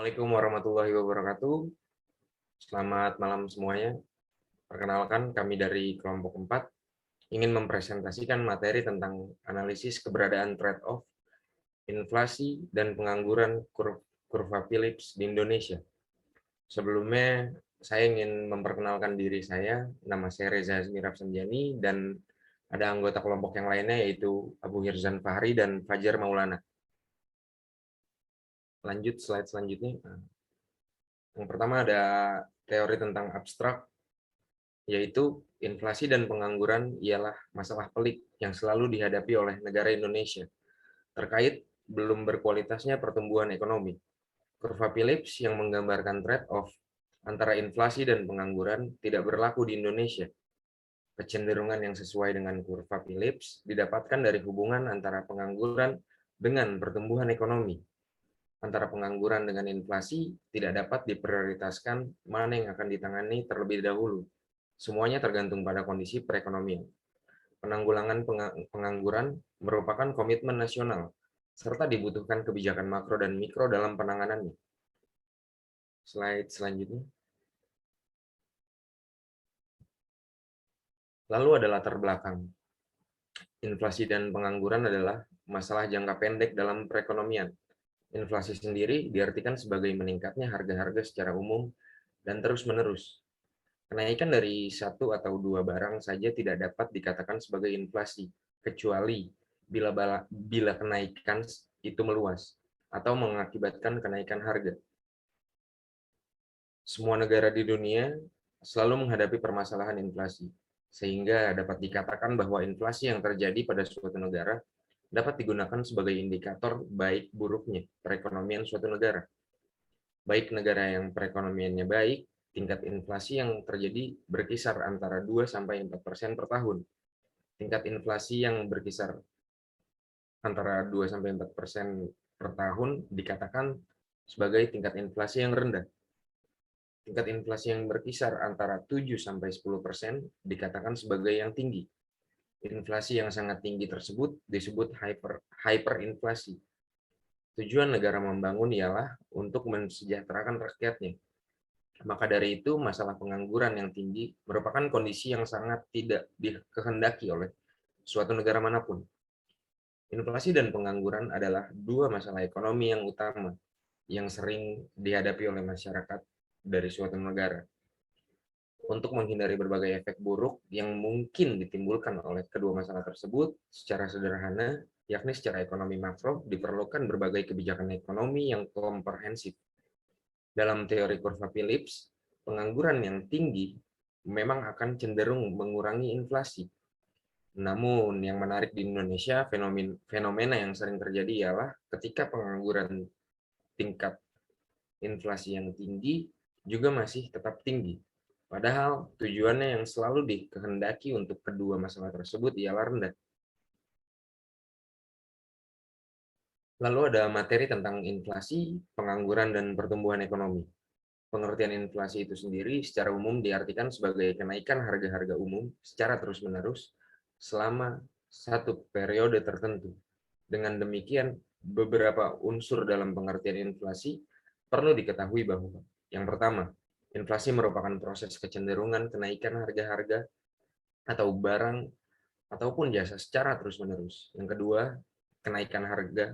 Assalamualaikum warahmatullahi wabarakatuh. Selamat malam semuanya. Perkenalkan, kami dari kelompok 4 ingin mempresentasikan materi tentang analisis keberadaan trade-off, inflasi, dan pengangguran kurva Phillips di Indonesia. Sebelumnya, saya ingin memperkenalkan diri saya. Nama saya Reza Azmiraf Sanjani, dan ada anggota kelompok yang lainnya yaitu Abu Hirzan Fahri dan Fajar Maulana. Lanjut slide selanjutnya. Yang pertama ada teori tentang abstrak, yaitu inflasi dan pengangguran ialah masalah pelik yang selalu dihadapi oleh negara Indonesia terkait belum berkualitasnya pertumbuhan ekonomi. Kurva Phillips yang menggambarkan trade-off antara inflasi dan pengangguran tidak berlaku di Indonesia. Kecenderungan yang sesuai dengan kurva Phillips didapatkan dari hubungan antara pengangguran dengan pertumbuhan ekonomi. Antara pengangguran dengan inflasi tidak dapat diprioritaskan mana yang akan ditangani terlebih dahulu. Semuanya tergantung pada kondisi perekonomian. Penanggulangan pengangguran merupakan komitmen nasional, serta dibutuhkan kebijakan makro dan mikro dalam penanganannya. Slide selanjutnya. Lalu ada latar belakang. Inflasi dan pengangguran adalah masalah jangka pendek dalam perekonomian. Inflasi sendiri diartikan sebagai meningkatnya harga-harga secara umum dan terus-menerus. Kenaikan dari satu atau dua barang saja tidak dapat dikatakan sebagai inflasi, kecuali bila kenaikan itu meluas atau mengakibatkan kenaikan harga. Semua negara di dunia selalu menghadapi permasalahan inflasi, sehingga dapat dikatakan bahwa inflasi yang terjadi pada suatu negara dapat digunakan sebagai indikator baik buruknya perekonomian suatu negara. Baik negara yang perekonomiannya baik, tingkat inflasi yang terjadi berkisar antara 2-4% per tahun. Tingkat inflasi yang berkisar antara 2-4% per tahun dikatakan sebagai tingkat inflasi yang rendah. Tingkat inflasi yang berkisar antara 7-10% dikatakan sebagai yang tinggi. Inflasi yang sangat tinggi tersebut disebut hyperinflasi. Tujuan negara membangun ialah untuk mensejahterakan rakyatnya. Maka dari itu, masalah pengangguran yang tinggi merupakan kondisi yang sangat tidak dikehendaki oleh suatu negara manapun. Inflasi dan pengangguran adalah dua masalah ekonomi yang utama yang sering dihadapi oleh masyarakat dari suatu negara. Untuk menghindari berbagai efek buruk yang mungkin ditimbulkan oleh kedua masalah tersebut, secara sederhana, yakni secara ekonomi makro, diperlukan berbagai kebijakan ekonomi yang komprehensif. Dalam teori kurva Phillips, pengangguran yang tinggi memang akan cenderung mengurangi inflasi. Namun yang menarik di Indonesia, fenomena yang sering terjadi ialah ketika pengangguran tingkat inflasi yang tinggi juga masih tetap tinggi. Padahal tujuannya yang selalu dikehendaki untuk kedua masalah tersebut ialah rendah. Lalu ada materi tentang inflasi, pengangguran, dan pertumbuhan ekonomi. Pengertian inflasi itu sendiri secara umum diartikan sebagai kenaikan harga-harga umum secara terus-menerus selama satu periode tertentu. Dengan demikian, beberapa unsur dalam pengertian inflasi perlu diketahui bahwa yang pertama, inflasi merupakan proses kecenderungan kenaikan harga-harga atau barang ataupun jasa secara terus-menerus. Yang kedua, kenaikan harga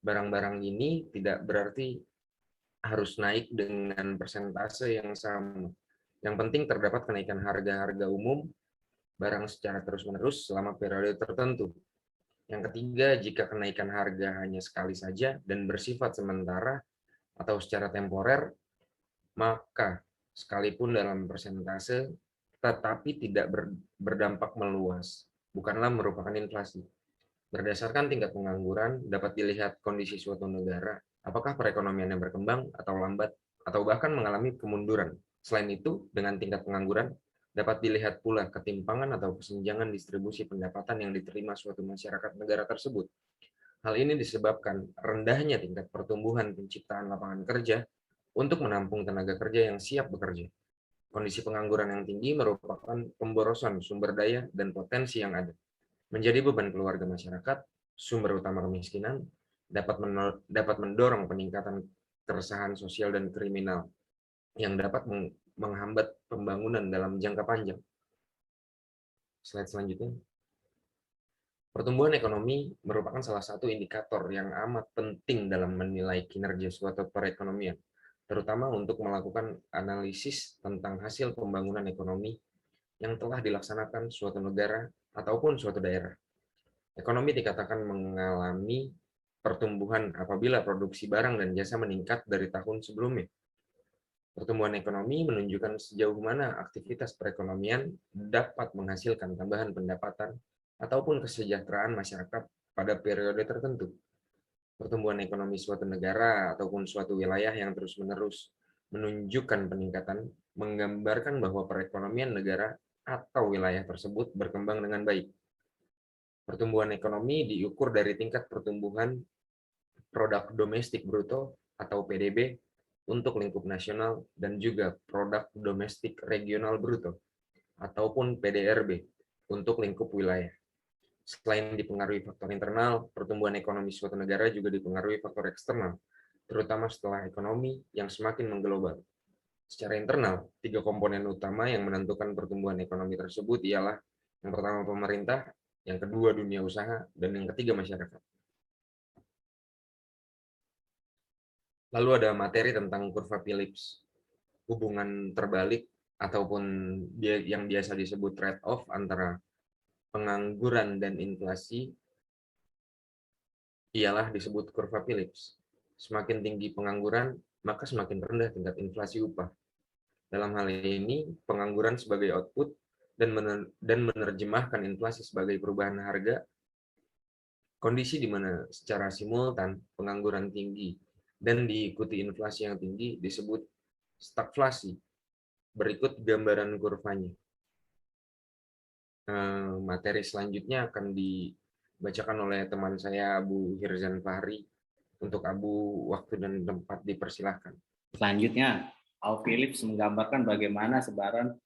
barang-barang ini tidak berarti harus naik dengan persentase yang sama. Yang penting terdapat kenaikan harga-harga umum barang secara terus-menerus selama periode tertentu. Yang ketiga, jika kenaikan harga hanya sekali saja dan bersifat sementara atau secara temporer, maka sekalipun dalam persentase tetapi tidak berdampak meluas, bukanlah merupakan inflasi. Berdasarkan tingkat pengangguran, dapat dilihat kondisi suatu negara, apakah perekonomian yang berkembang atau lambat, atau bahkan mengalami kemunduran. Selain itu, dengan tingkat pengangguran, dapat dilihat pula ketimpangan atau kesenjangan distribusi pendapatan yang diterima suatu masyarakat negara tersebut. Hal ini disebabkan rendahnya tingkat pertumbuhan penciptaan lapangan kerja untuk menampung tenaga kerja yang siap bekerja. Kondisi pengangguran yang tinggi merupakan pemborosan sumber daya dan potensi yang ada. Menjadi beban keluarga masyarakat, sumber utama kemiskinan, dapat mendorong peningkatan keresahan sosial dan kriminal yang dapat menghambat pembangunan dalam jangka panjang. Slide selanjutnya. Pertumbuhan ekonomi merupakan salah satu indikator yang amat penting dalam menilai kinerja suatu perekonomian, terutama untuk melakukan analisis tentang hasil pembangunan ekonomi yang telah dilaksanakan suatu negara ataupun suatu daerah. Ekonomi dikatakan mengalami pertumbuhan apabila produksi barang dan jasa meningkat dari tahun sebelumnya. Pertumbuhan ekonomi menunjukkan sejauh mana aktivitas perekonomian dapat menghasilkan tambahan pendapatan ataupun kesejahteraan masyarakat pada periode tertentu. Pertumbuhan ekonomi suatu negara ataupun suatu wilayah yang terus-menerus menunjukkan peningkatan menggambarkan bahwa perekonomian negara atau wilayah tersebut berkembang dengan baik. Pertumbuhan ekonomi diukur dari tingkat pertumbuhan produk domestik bruto atau PDB untuk lingkup nasional dan juga produk domestik regional bruto ataupun PDRB untuk lingkup wilayah. Selain dipengaruhi faktor internal, pertumbuhan ekonomi suatu negara juga dipengaruhi faktor eksternal, terutama setelah ekonomi yang semakin mengglobal. Secara internal, 3 komponen utama yang menentukan pertumbuhan ekonomi tersebut ialah yang pertama pemerintah, yang kedua dunia usaha, dan yang ketiga masyarakat. Lalu ada materi tentang kurva Phillips, hubungan terbalik ataupun yang biasa disebut trade-off antara pengangguran dan inflasi ialah disebut kurva Phillips. Semakin tinggi pengangguran, maka semakin rendah tingkat inflasi upah. Dalam hal ini, pengangguran sebagai output dan menerjemahkan inflasi sebagai perubahan harga, kondisi di mana secara simultan pengangguran tinggi dan diikuti inflasi yang tinggi disebut stagflasi. Berikut gambaran kurvanya. Materi selanjutnya akan dibacakan oleh teman saya Abu Hirzan Fahri. Untuk Abu, waktu dan tempat dipersilahkan. Selanjutnya, Al Phillips menggambarkan bagaimana sebaran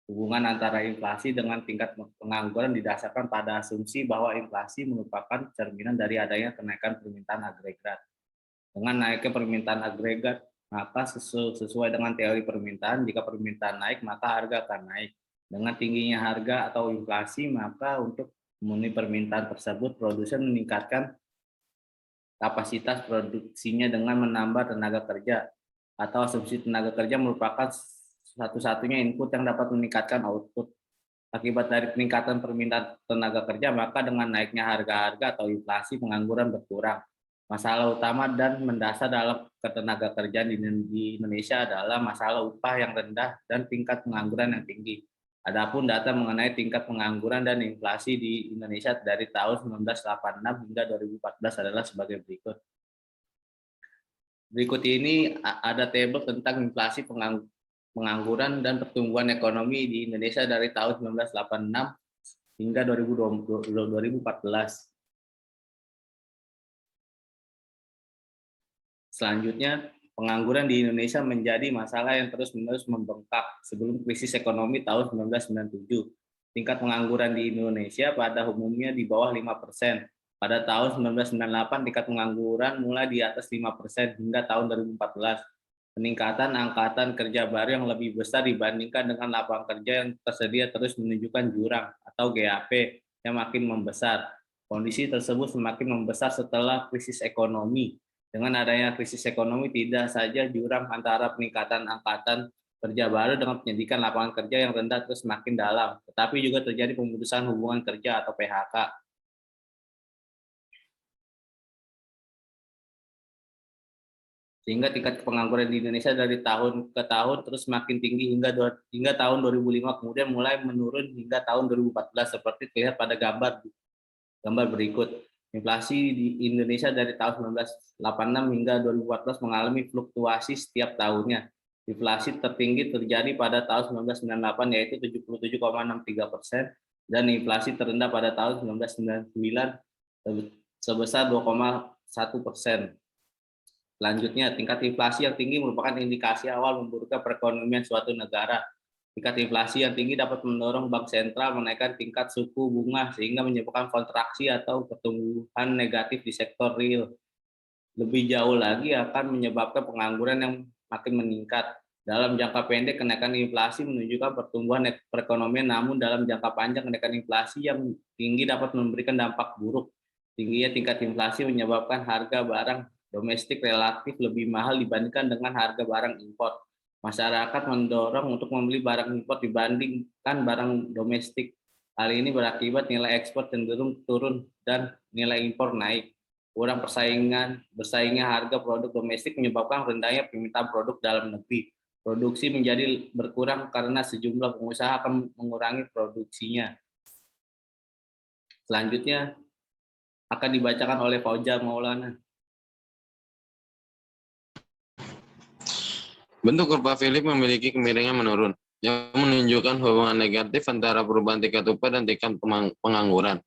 hubungan antara inflasi dengan tingkat pengangguran didasarkan pada asumsi bahwa inflasi merupakan cerminan dari adanya kenaikan permintaan agregat. Dengan naiknya permintaan agregat, maka sesuai dengan teori permintaan, jika permintaan naik, maka harga akan naik. Dengan tingginya harga atau inflasi, maka untuk memenuhi permintaan tersebut, produsen meningkatkan kapasitas produksinya dengan menambah tenaga kerja, atau asumsi tenaga kerja merupakan satu-satunya input yang dapat meningkatkan output. Akibat dari peningkatan permintaan tenaga kerja, maka dengan naiknya harga-harga atau inflasi, pengangguran berkurang. Masalah utama dan mendasar dalam ketenaga kerjaan di Indonesia adalah masalah upah yang rendah dan tingkat pengangguran yang tinggi. Adapun data mengenai tingkat pengangguran dan inflasi di Indonesia dari tahun 1986 hingga 2014 adalah sebagai berikut. Berikut ini ada tabel tentang inflasi, pengangguran, dan pertumbuhan ekonomi di Indonesia dari tahun 1986 hingga 2014. Selanjutnya, pengangguran di Indonesia menjadi masalah yang terus-menerus membengkak sebelum krisis ekonomi tahun 1997. Tingkat pengangguran di Indonesia pada umumnya di bawah 5%. Pada tahun 1998, tingkat pengangguran mulai di atas 5% hingga tahun 2014. Peningkatan angkatan kerja baru yang lebih besar dibandingkan dengan lapangan kerja yang tersedia terus menunjukkan jurang atau GAP yang makin membesar. Kondisi tersebut semakin membesar setelah krisis ekonomi. Dengan adanya krisis ekonomi, tidak saja jurang antara peningkatan angkatan kerja baru dengan pendidikan lapangan kerja yang rendah terus semakin dalam, tetapi juga terjadi pemutusan hubungan kerja atau PHK. Sehingga tingkat pengangguran di Indonesia dari tahun ke tahun terus semakin tinggi hingga tahun 2005, kemudian mulai menurun hingga tahun 2014 seperti terlihat pada gambar berikut. Inflasi di Indonesia dari tahun 1986 hingga 2014 mengalami fluktuasi setiap tahunnya. Inflasi tertinggi terjadi pada tahun 1998 yaitu 77,63% dan inflasi terendah pada tahun 1999 sebesar 2,1%. Selanjutnya, tingkat inflasi yang tinggi merupakan indikasi awal memburuknya perekonomian suatu negara. Tingkat inflasi yang tinggi dapat mendorong bank sentral menaikkan tingkat suku bunga sehingga menyebabkan kontraksi atau pertumbuhan negatif di sektor real. lebih jauh lagi akan menyebabkan pengangguran yang makin meningkat. Dalam jangka pendek, kenaikan inflasi menunjukkan pertumbuhan perekonomian, namun dalam jangka panjang, kenaikan inflasi yang tinggi dapat memberikan dampak buruk. Tingginya tingkat inflasi menyebabkan harga barang domestik relatif lebih mahal dibandingkan dengan harga barang impor. Masyarakat mendorong untuk membeli barang impor dibandingkan barang domestik. Hal ini berakibat nilai ekspor cenderung turun dan nilai impor naik. Kurang bersaingnya harga produk domestik menyebabkan rendahnya permintaan produk dalam negeri. Produksi menjadi berkurang karena sejumlah pengusaha akan mengurangi produksinya. Selanjutnya akan dibacakan oleh Fauzan Maulana. Bentuk kurva Philip memiliki kemiringan menurun, yang menunjukkan hubungan negatif antara perubahan tingkat upah dan tingkat pengangguran.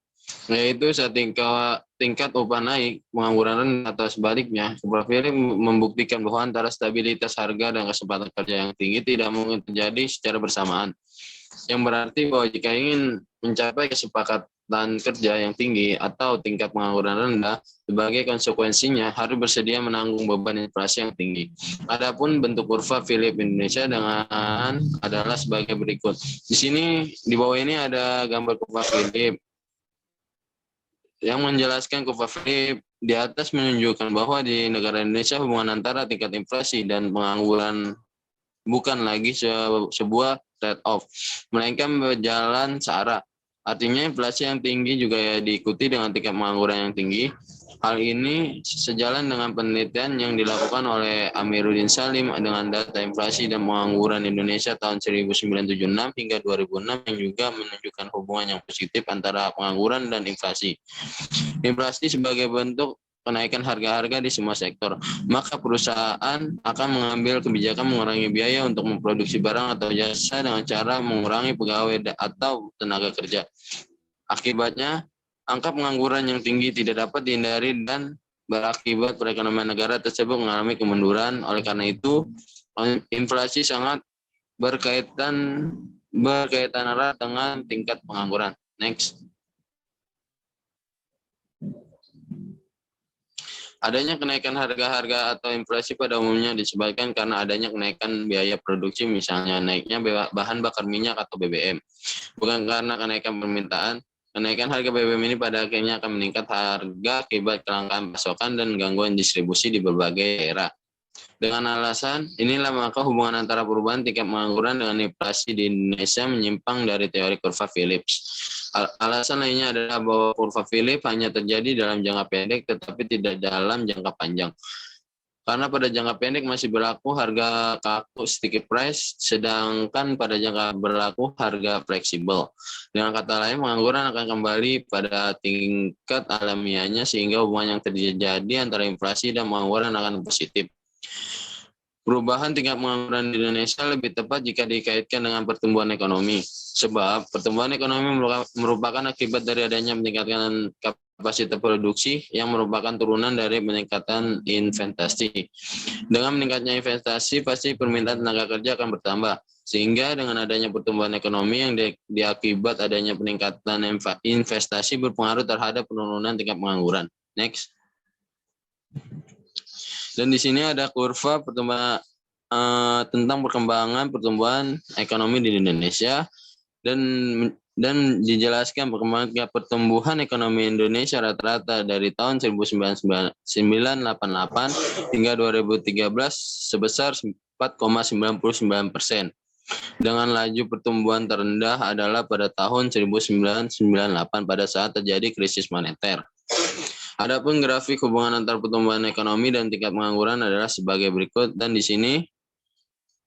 Yaitu saat tingkat upah naik, pengangguran rendah atau sebaliknya. Kurva Philip membuktikan bahwa antara stabilitas harga dan kesempatan kerja yang tinggi tidak mungkin terjadi secara bersamaan. Yang berarti bahwa jika ingin mencapai kesepakatan kerja yang tinggi atau tingkat pengangguran rendah, sebagai konsekuensinya harus bersedia menanggung beban inflasi yang tinggi. Adapun bentuk kurva Philip Indonesia dengan adalah sebagai berikut. Di sini di bawah ini ada gambar kurva Philip yang menjelaskan kurva Philip. Di atas menunjukkan bahwa di negara Indonesia hubungan antara tingkat inflasi dan pengangguran bukan lagi sebuah trade-off, melainkan berjalan searah. Artinya inflasi yang tinggi juga diikuti dengan tingkat pengangguran yang tinggi. Hal ini sejalan dengan penelitian yang dilakukan oleh Amiruddin Salim dengan data inflasi dan pengangguran Indonesia tahun 1976 hingga 2006 yang juga menunjukkan hubungan yang positif antara pengangguran dan inflasi. Inflasi sebagai bentuk kenaikan harga-harga di semua sektor, maka perusahaan akan mengambil kebijakan mengurangi biaya untuk memproduksi barang atau jasa dengan cara mengurangi pegawai atau tenaga kerja. Akibatnya, angka pengangguran yang tinggi tidak dapat dihindari dan berakibat perekonomian negara tersebut mengalami kemunduran. Oleh karena itu, inflasi sangat berkaitan erat dengan tingkat pengangguran. Next. Adanya kenaikan harga-harga atau inflasi pada umumnya disebabkan karena adanya kenaikan biaya produksi, misalnya naiknya bahan bakar minyak atau BBM. Bukan karena kenaikan permintaan. Kenaikan harga BBM ini pada akhirnya akan meningkat harga akibat kelangkaan pasokan dan gangguan distribusi di berbagai daerah. Dengan alasan inilah maka hubungan antara perubahan tingkat pengangguran dengan inflasi di Indonesia menyimpang dari teori kurva Phillips. Alasan lainnya adalah bahwa kurva Phillips hanya terjadi dalam jangka pendek tetapi tidak dalam jangka panjang. Karena pada jangka pendek masih berlaku harga kaku sticky price, sedangkan pada jangka berlaku harga fleksibel. Dengan kata lain, pengangguran akan kembali pada tingkat alamiahnya sehingga hubungan yang terjadi antara inflasi dan pengangguran akan positif. Perubahan tingkat pengangguran di Indonesia lebih tepat jika dikaitkan dengan pertumbuhan ekonomi. Sebab pertumbuhan ekonomi merupakan akibat dari adanya peningkatan kapasitas produksi yang merupakan turunan dari peningkatan investasi. Dengan meningkatnya investasi, pasti permintaan tenaga kerja akan bertambah. Sehingga dengan adanya pertumbuhan ekonomi yang diakibat adanya peningkatan investasi berpengaruh terhadap penurunan tingkat pengangguran. Next. Dan di sini ada kurva pertumbuhan tentang perkembangan pertumbuhan ekonomi di Indonesia dan dijelaskan pertumbuhan ekonomi Indonesia rata-rata dari tahun 1988 hingga 2013 sebesar 4,99%. Dengan laju pertumbuhan terendah adalah pada tahun 1998 pada saat terjadi krisis moneter. Adapun grafik hubungan antar pertumbuhan ekonomi dan tingkat pengangguran adalah sebagai berikut, dan di sini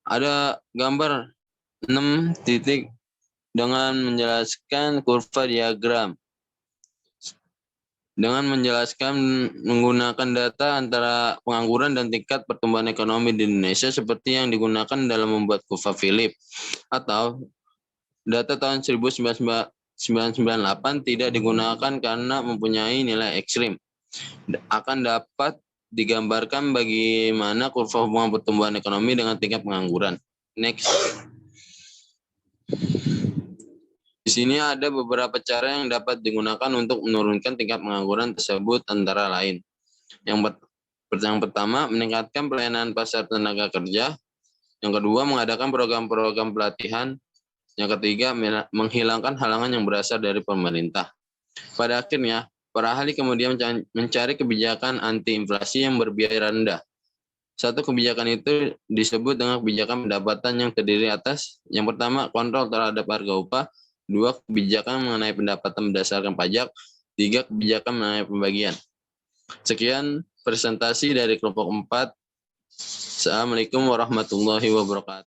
ada gambar 6 titik dengan menjelaskan kurva diagram. Dengan menjelaskan menggunakan data antara pengangguran dan tingkat pertumbuhan ekonomi di Indonesia seperti yang digunakan dalam membuat kurva Philip, atau data tahun 1998 tidak digunakan karena mempunyai nilai ekstrim. Akan dapat digambarkan bagaimana kurva hubungan pertumbuhan ekonomi dengan tingkat pengangguran. Next. Di sini ada beberapa cara yang dapat digunakan untuk menurunkan tingkat pengangguran tersebut, antara lain. Yang pertama, meningkatkan pelayanan pasar tenaga kerja. Yang kedua, mengadakan program-program pelatihan. Yang ketiga, menghilangkan halangan yang berasal dari pemerintah. Pada akhirnya, para ahli kemudian mencari kebijakan anti-inflasi yang berbiaya rendah. Satu kebijakan itu disebut dengan kebijakan pendapatan yang terdiri atas, yang pertama, kontrol terhadap harga upah. Dua, kebijakan mengenai pendapatan berdasarkan pajak. Tiga, kebijakan mengenai pembagian. Sekian presentasi dari kelompok 4. Assalamualaikum warahmatullahi wabarakatuh.